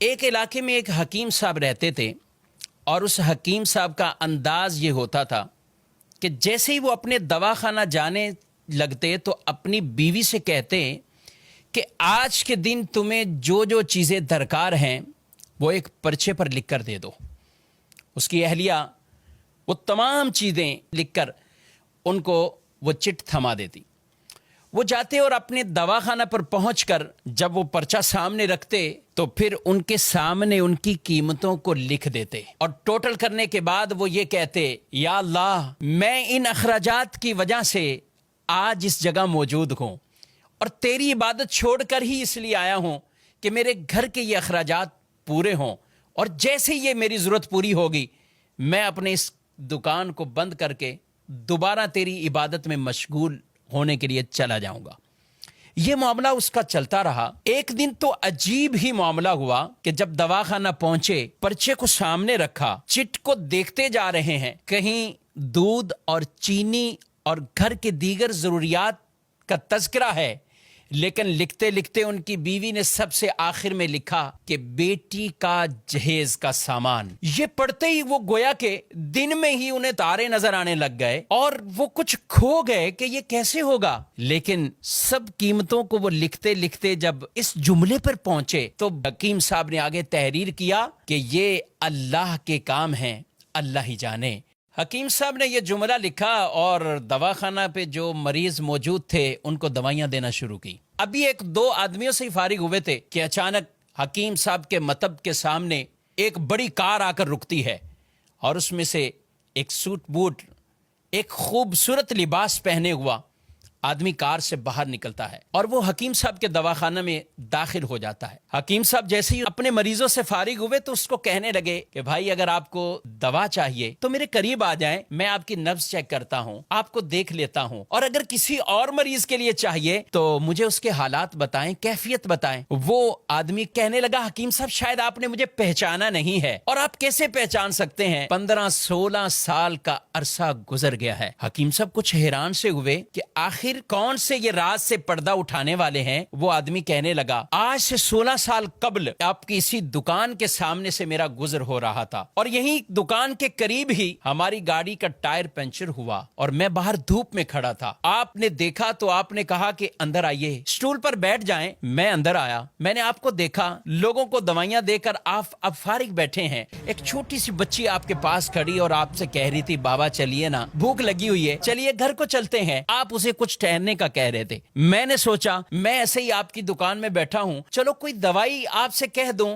ایک علاقے میں ایک حکیم صاحب رہتے تھے اور اس حکیم صاحب کا انداز یہ ہوتا تھا کہ جیسے ہی وہ اپنے دواخانہ جانے لگتے تو اپنی بیوی سے کہتے کہ آج کے دن تمہیں جو جو چیزیں درکار ہیں وہ ایک پرچے پر لکھ کر دے دو۔ اس کی اہلیہ وہ تمام چیزیں لکھ کر ان کو وہ چٹ تھما دیتی۔ وہ جاتے اور اپنے دواخانہ پر پہنچ کر جب وہ پرچہ سامنے رکھتے تو پھر ان کے سامنے ان کی قیمتوں کو لکھ دیتے اور ٹوٹل کرنے کے بعد وہ یہ کہتے، یا اللہ میں ان اخراجات کی وجہ سے آج اس جگہ موجود ہوں اور تیری عبادت چھوڑ کر ہی اس لیے آیا ہوں کہ میرے گھر کے یہ اخراجات پورے ہوں، اور جیسے یہ میری ضرورت پوری ہوگی میں اپنے اس دکان کو بند کر کے دوبارہ تیری عبادت میں مشغول ہونے کے لیے چلا جاؤں گا۔ یہ معاملہ اس کا چلتا رہا۔ ایک دن تو عجیب ہی معاملہ ہوا کہ جب دواخانہ پہنچے، پرچے کو سامنے رکھا، چٹ کو دیکھتے جا رہے ہیں، کہیں دودھ اور چینی اور گھر کے دیگر ضروریات کا تذکرہ ہے، لیکن لکھتے لکھتے ان کی بیوی نے سب سے آخر میں لکھا کہ بیٹی کا جہیز کا سامان۔ یہ پڑھتے ہی وہ گویا کہ دن میں ہی انہیں تارے نظر آنے لگ گئے اور وہ کچھ کھو گئے کہ یہ کیسے ہوگا۔ لیکن سب قیمتوں کو وہ لکھتے لکھتے جب اس جملے پر پہنچے تو حکیم صاحب نے آگے تحریر کیا کہ یہ اللہ کے کام ہیں، اللہ ہی جانے۔ حکیم صاحب نے یہ جملہ لکھا اور دواخانہ پہ جو مریض موجود تھے ان کو دوائیاں دینا شروع کی۔ ابھی ایک دو آدمیوں سے ہی فارغ ہوئے تھے کہ اچانک حکیم صاحب کے مطب کے سامنے ایک بڑی کار آ کر رکتی ہے اور اس میں سے ایک سوٹ بوٹ، ایک خوبصورت لباس پہنے ہوا آدمی کار سے باہر نکلتا ہے اور وہ حکیم صاحب کے دواخانہ میں داخل ہو جاتا ہے۔ حکیم صاحب جیسے ہی اپنے مریضوں سے فارغ ہوئے تو اس کو کہنے لگے کہ بھائی اگر آپ کو دوا چاہیے تو میرے قریب آ جائیں، میں آپ کی نبض چیک کرتا ہوں، آپ کو دیکھ لیتا ہوں، اور اگر کسی اور مریض کے لیے چاہیے تو مجھے اس کے حالات بتائیں، کیفیت بتائیں۔ وہ آدمی کہنے لگا، حکیم صاحب شاید آپ نے مجھے پہچانا نہیں ہے، اور آپ کیسے پہچان سکتے ہیں؟ 15-16 سال کا عرصہ گزر گیا ہے۔ حکیم صاحب کچھ حیران سے ہوئے کہ آخر کون سے یہ راز سے پردہ اٹھانے والے ہیں۔ وہ آدمی کہنے لگا، آج سے 16 سال قبل آپ کی اسی دکان کے سامنے سے میرا گزر ہو رہا تھا اور یہی دکان کے قریب ہی ہماری گاڑی کا ٹائر پنچر ہوا اور میں باہر دھوپ میں کھڑا تھا، آپ نے دیکھا تو آپ نے کہا کہ اندر آئیے، اسٹول پر بیٹھ جائیں۔ میں اندر آیا، میں نے آپ کو دیکھا، لوگوں کو دوائیاں دے کر آپ اب فارغ بیٹھے ہیں۔ ایک چھوٹی سی بچی آپ کے پاس کھڑی اور آپ سے کہہ رہی تھی، بابا چلیے نا، بھوک لگی ہوئی ہے، چلیے گھر کو چلتے ہیں۔ آپ اسے کچھ ٹہلنے کا کہہ رہے تھے۔ میں نے سوچا میں ایسے ہی آپ کی دکان میں بیٹھا ہوں، چلو کوئی دوائی آپ سے کہہ دوں